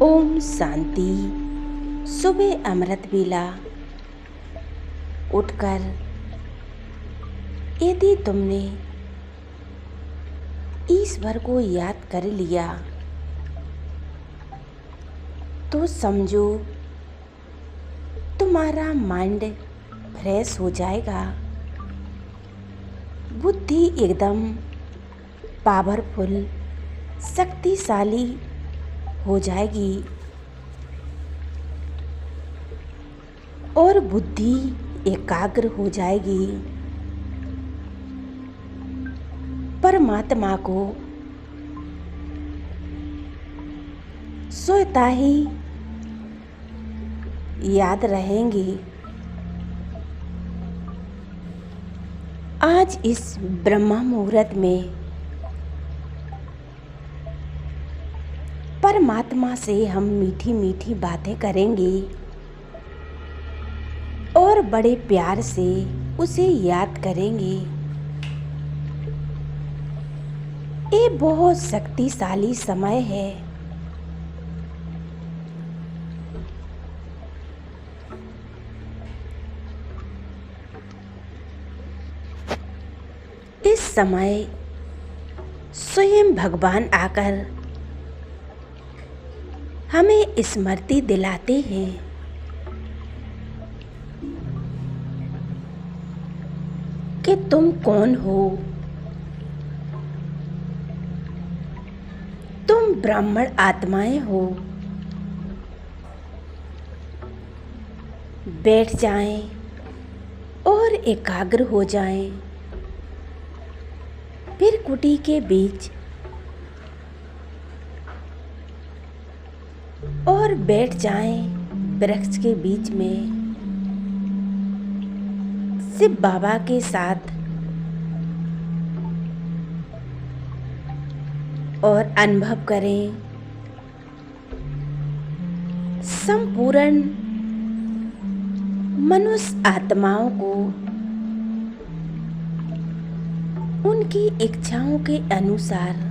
ओम शांति। सुबह अमृत वेला उठकर यदि तुमने ईश्वर को याद कर लिया तो समझो तुम्हारा माइंड फ्रेश हो जाएगा, बुद्धि एकदम पावरफुल शक्तिशाली हो जाएगी और बुद्धि एकाग्र हो जाएगी। परमात्मा को स्वतः ही याद रहेंगे। आज इस ब्रह्म मुहूर्त में परमात्मा से हम मीठी मीठी बातें करेंगे और बड़े प्यार से उसे याद करेंगे। ये बहुत शक्तिशाली समय है। इस समय स्वयं भगवान आकर हमें स्मृति दिलाते हैं कि तुम कौन हो। तुम ब्राह्मण आत्माएं हो। बैठ जाएं और एकाग्र हो जाएं। फिर कुटी के बीच और बैठ जाएं वृक्ष के बीच में शिव बाबा के साथ और अनुभव करें संपूर्ण मनुष्य आत्माओं को उनकी इच्छाओं के अनुसार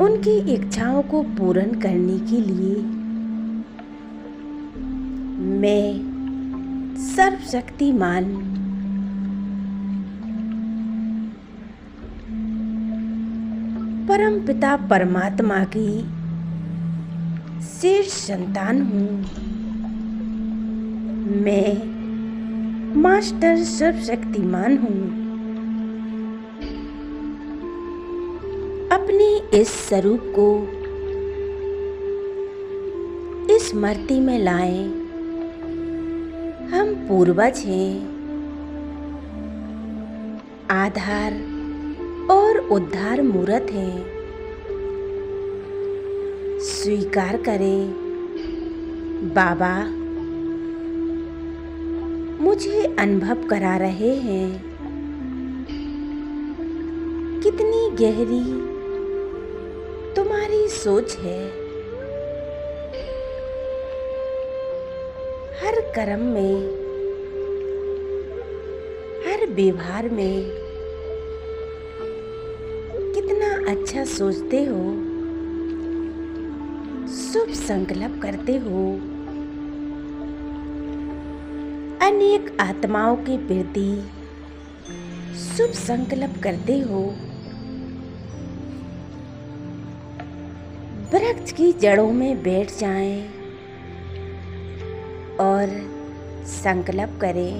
उनकी इच्छाओं को पूर्ण करने के लिए मैं सर्वशक्तिमान परमपिता परमात्मा की शेष संतान हूँ। मैं मास्टर सर्वशक्तिमान हूँ। अपने इस स्वरूप को स्मृति में लाएं। हम पूर्वज हैं। आधार और उद्धार मूर्त हैं। स्वीकार करें, बाबा मुझे अनुभव करा रहे हैं कितनी गहरी तुम्हारी सोच है। हर कर्म में, हर व्यवहार में कितना अच्छा सोचते हो, शुभ संकल्प करते हो। अनेक आत्माओं के प्रति शुभ संकल्प करते हो। वृक्ष की जड़ों में बैठ जाएं और संकल्प करें,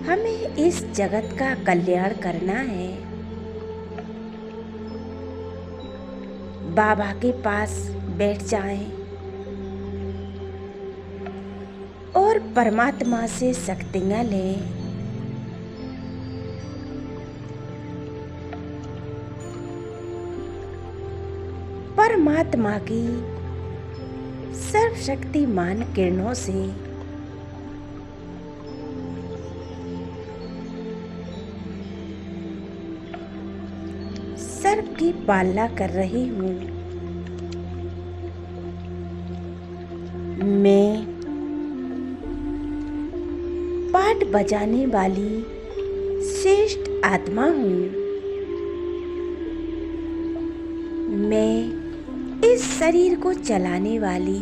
हमें इस जगत का कल्याण करना है। बाबा के पास बैठ जाएं और परमात्मा से शक्तियाँ लें। परमात्मा की सर्वशक्तिमान किरणों से सर्व की पालना कर रही हूँ। मैं पाठ बजाने वाली श्रेष्ठ आत्मा हूँ। मैं इस शरीर को चलाने वाली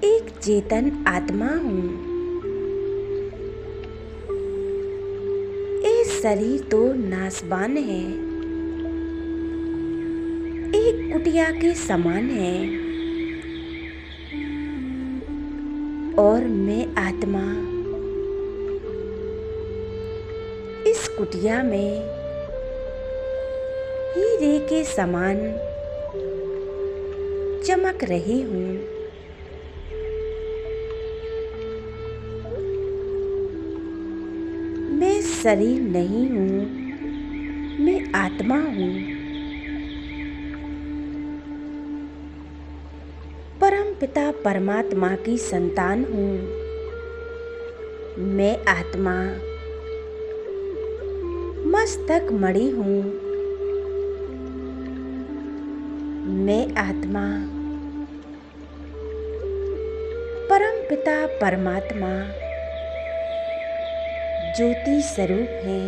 एक चेतन आत्मा हूँ। ये शरीर तो नासवान है, एक कुटिया के समान है, और मैं आत्मा इस कुटिया में हीरे के समान चमक रही हूँ। मैं शरीर नहीं हूँ, मैं आत्मा हूँ। परमपिता परमात्मा की संतान हूँ। मैं आत्मा मस्तक मणि हूँ। मैं आत्मा परमपिता परमात्मा ज्योति स्वरूप है।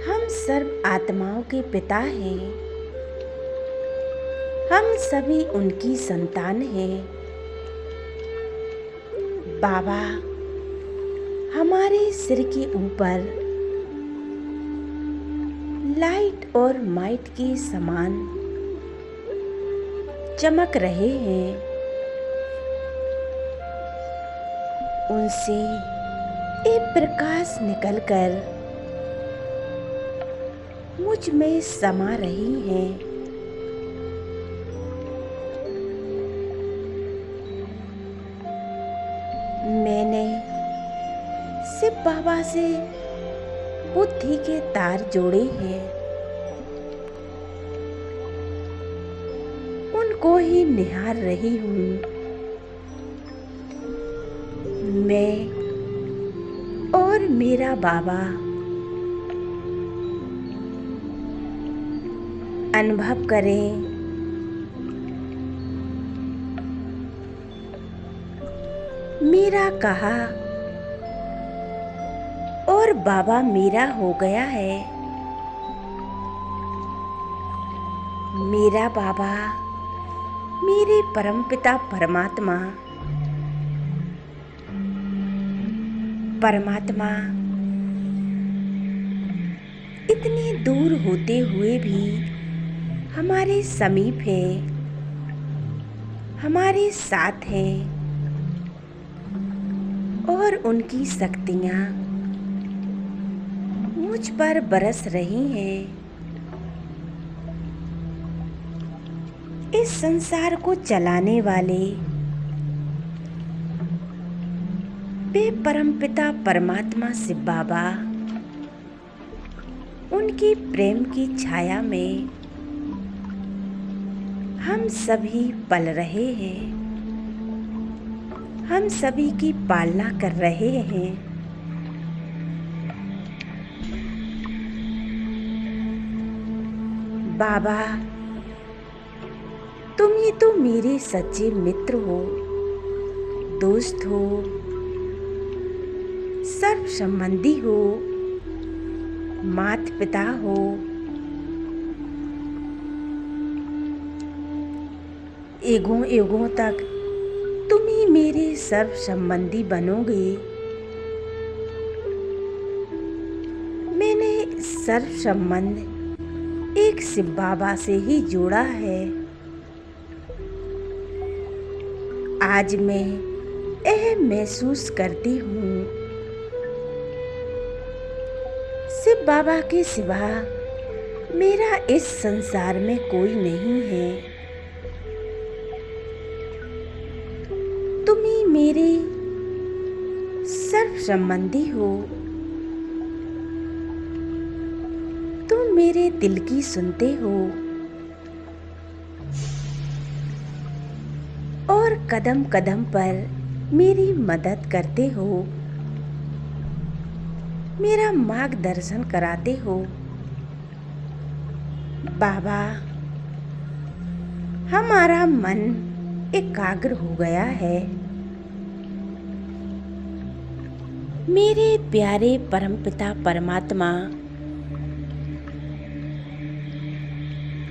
हम सर्व आत्माओं के पिता हैं। हम सभी उनकी संतान हैं। बाबा हमारे सिर के ऊपर लाइट और माइट के समान चमक रहे हैं। उनसे एक प्रकाश निकलकर मुझ में समा रही है। मैंने शिव बाबा से बुद्धि के तार जोड़े हैं। उनको ही निहार रही हूँ। मैं और मेरा बाबा अनुभव करें। मेरा कहा और बाबा मेरा हो गया है। मेरा बाबा मेरे परमपिता परमात्मा इतनी दूर होते हुए भी हमारे समीप है, हमारे साथ है, और उनकी शक्तियाँ मुझ पर बरस रही हैं। इस संसार को चलाने वाले वे परमपिता परमात्मा शिव बाबा उनकी प्रेम की छाया में हम सभी पल रहे हैं। हम सभी की पालना कर रहे हैं। बाबा तुम ही तो मेरे सच्चे मित्र हो, दोस्त हो, सर्व संबंधी हो, माता पिता हो। युगों तक तुम ही मेरे सर्व संबंधी बनोगे। मैंने सर्व संबंध एक शिव बाबा से ही जोड़ा है। आज मैं यह महसूस करती हूँ, शिव बाबा के सिवा मेरा इस संसार में कोई नहीं है। तुम ही मेरे सर्व संबंधी हो। तुम मेरे दिल की सुनते हो और कदम कदम पर मेरी मदद करते हो, मेरा मार्गदर्शन कराते हो। बाबा हमारा मन एकाग्र हो गया है। मेरे प्यारे परमपिता परमात्मा,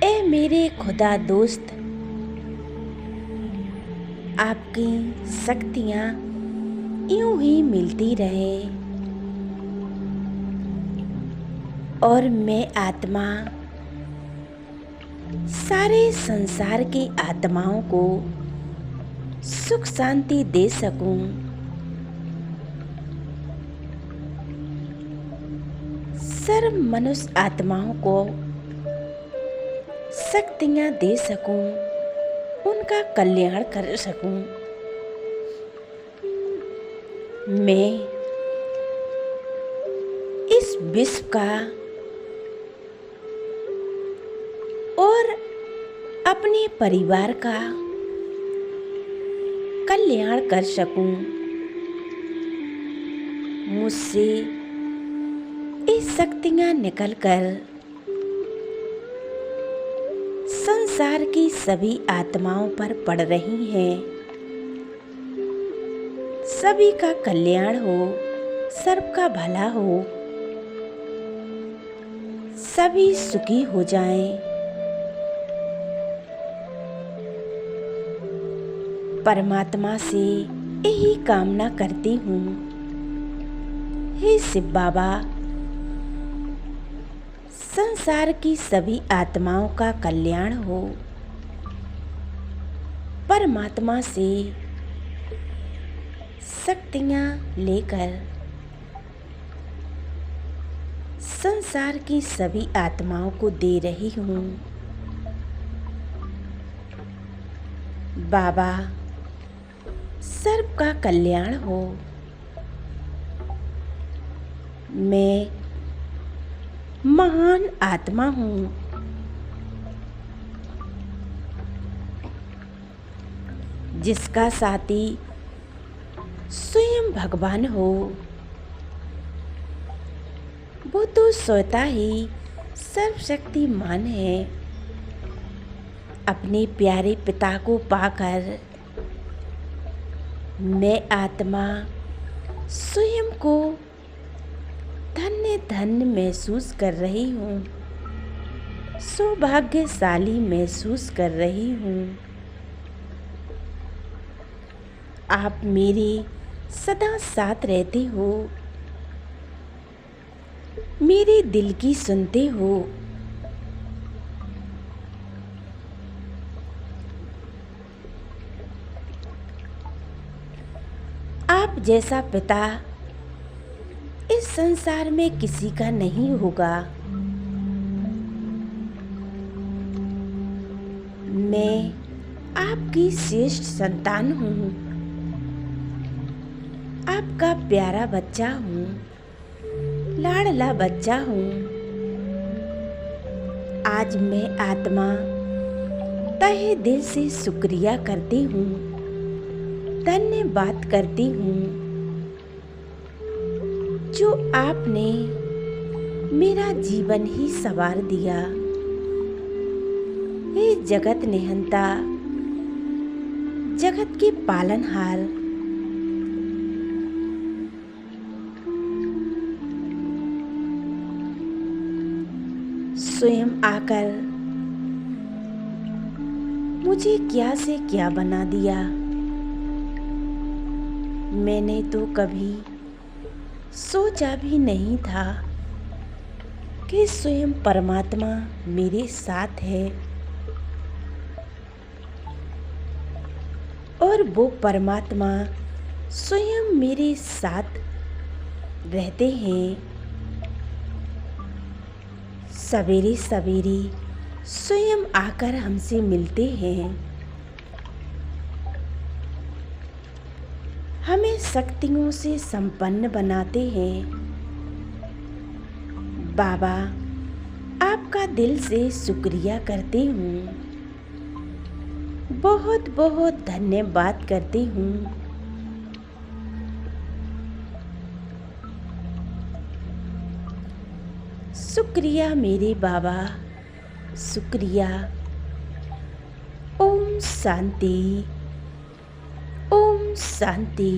ए मेरे खुदा दोस्त, आपकी शक्तियाँ यूं ही मिलती रहे और मैं आत्मा सारे संसार की आत्माओं को सुख शांति दे सकूं। सर्व मनुष्य आत्माओं को शक्तियाँ दे सकूं, उनका कल्याण कर सकूं। मैं इस विश्व का और अपने परिवार का कल्याण कर सकूं। मुझसे ये शक्तियाँ निकलकर संसार की सभी आत्माओं पर पड़ रही हैं। सभी का कल्याण हो, सर्व का भला हो, सभी सुखी हो जाएं। परमात्मा से यही कामना करती हूँ। हे शिव बाबा, संसार की सभी आत्माओं का कल्याण हो। परमात्मा से शक्तियाँ लेकर संसार की सभी आत्माओं को दे रही हूँ। बाबा, सर्व का कल्याण हो। मैं महान आत्मा हूँ। जिसका साथी स्वयं भगवान हो, वो तो स्वतः ही सर्वशक्तिमान है। अपने प्यारे पिता को पाकर मैं आत्मा स्वयं को धन्य धन्य महसूस कर रही हूँ, सौभाग्यशाली महसूस कर रही हूँ। आप मेरे सदा साथ रहते हो, मेरे दिल की सुनते हो। आप जैसा पिता इस संसार में किसी का नहीं होगा। मैं आपकी श्रेष्ठ संतान हूँ, आपका प्यारा बच्चा हूँ, लाडला बच्चा हूँ। आज मैं आत्मा तहे दिल से शुक्रिया करती हूँ, धन्यवाद करती हूँ जो आपने मेरा जीवन ही संवार दिया। हे जगत निहंता, जगत के पालनहार, स्वयं आकर मुझे क्या से क्या बना दिया। मैंने तो कभी सोचा भी नहीं था कि स्वयं परमात्मा मेरे साथ है और वो परमात्मा स्वयं मेरे साथ रहते हैं। सवेरे सवेरे स्वयं आकर हमसे मिलते हैं, हमें शक्तियों से संपन्न बनाते हैं। बाबा, आपका दिल से शुक्रिया करती हूँ, बहुत बहुत धन्यवाद करती हूँ। शुक्रिया मेरे बाबा, शुक्रिया। ओम शांति, ओम शांति।